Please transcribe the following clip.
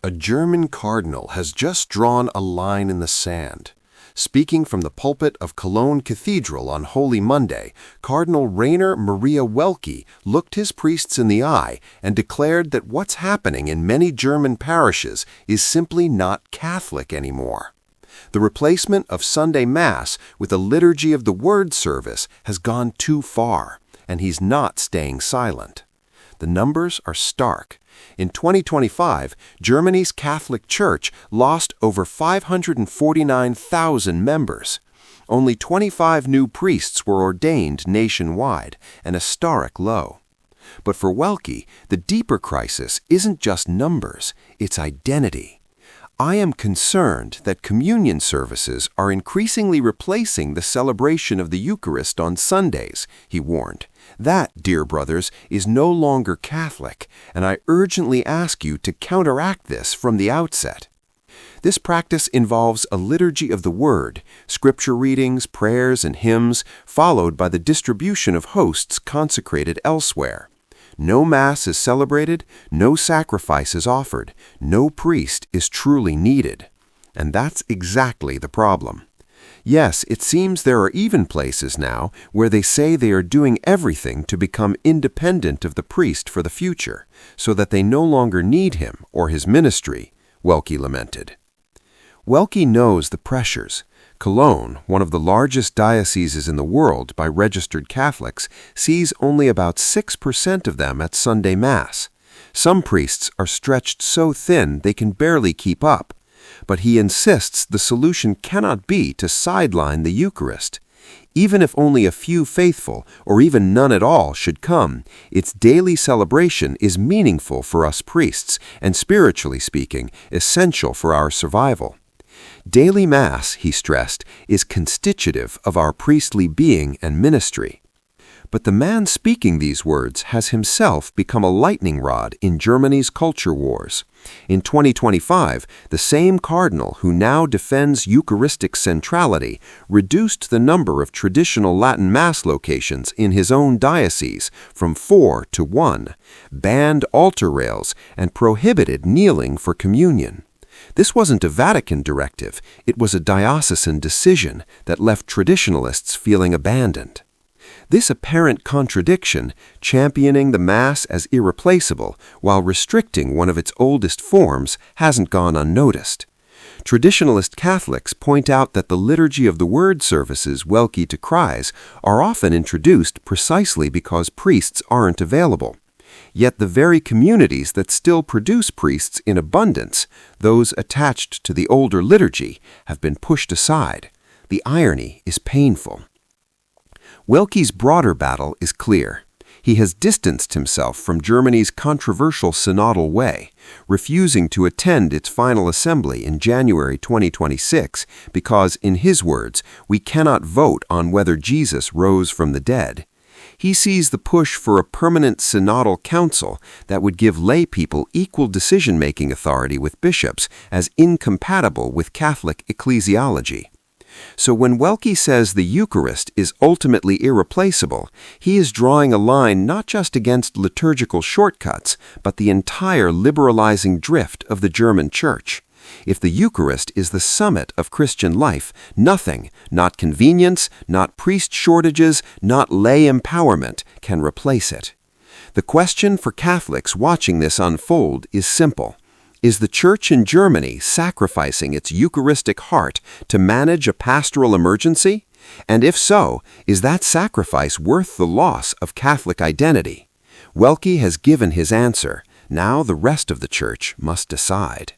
A German cardinal has just drawn a line in the sand. Speaking from the pulpit of Cologne Cathedral on Holy Monday, Cardinal Rainer Maria Woelki looked his priests in the eye and declared that what's happening in many German parishes is simply not Catholic anymore. The replacement of Sunday Mass with a Liturgy of the Word service has gone too far, and he's not staying silent. The numbers are stark. In 2025, Germany's Catholic Church lost over 549,000 members. Only 25 new priests were ordained nationwide, an historic low. But for Woelki, the deeper crisis isn't just numbers, it's identity. I am concerned that communion services are increasingly replacing the celebration of the Eucharist on Sundays, he warned. That, dear brothers, is no longer Catholic, and I urgently ask you to counteract this from the outset. This practice involves a liturgy of the Word, scripture readings, prayers, and hymns, followed by the distribution of hosts consecrated elsewhere. No Mass is celebrated, no sacrifice is offered, no priest is truly needed. And that's exactly the problem. Yes, it seems there are even places now where they say they are doing everything to become independent of the priest for the future, so that they no longer need him or his ministry, Woelki lamented. Woelki knows the pressures. Cologne, one of the largest dioceses in the world by registered Catholics, sees only about 6% of them at Sunday Mass. Some priests are stretched so thin they can barely keep up. But he insists the solution cannot be to sideline the Eucharist. Even if only a few faithful, or even none at all, should come, its daily celebration is meaningful for us priests, and spiritually speaking, essential for our survival. Daily Mass, he stressed, is constitutive of our priestly being and ministry. But the man speaking these words has himself become a lightning rod in Germany's culture wars. In 2025, the same cardinal who now defends Eucharistic centrality reduced the number of traditional Latin Mass locations in his own diocese from 4 to 1, banned altar rails, and prohibited kneeling for communion. This wasn't a Vatican directive, it was a diocesan decision that left traditionalists feeling abandoned. This apparent contradiction, championing the Mass as irreplaceable while restricting one of its oldest forms, hasn't gone unnoticed. Traditionalist Catholics point out that the Liturgy of the Word services Woelki decries are often introduced precisely because priests aren't available. Yet the very communities that still produce priests in abundance, those attached to the older liturgy, have been pushed aside. The irony is painful. Woelki's broader battle is clear. He has distanced himself from Germany's controversial synodal way, refusing to attend its final assembly in January 2026 because, in his words, we cannot vote on whether Jesus rose from the dead. He sees the push for a permanent synodal council that would give lay people equal decision-making authority with bishops as incompatible with Catholic ecclesiology. So when Woelki says the Eucharist is ultimately irreplaceable, he is drawing a line not just against liturgical shortcuts, but the entire liberalizing drift of the German Church. If the Eucharist is the summit of Christian life, nothing, not convenience, not priest shortages, not lay empowerment, can replace it. The question for Catholics watching this unfold is simple. Is the Church in Germany sacrificing its Eucharistic heart to manage a pastoral emergency? And if so, is that sacrifice worth the loss of Catholic identity? Woelki has given his answer. Now the rest of the Church must decide.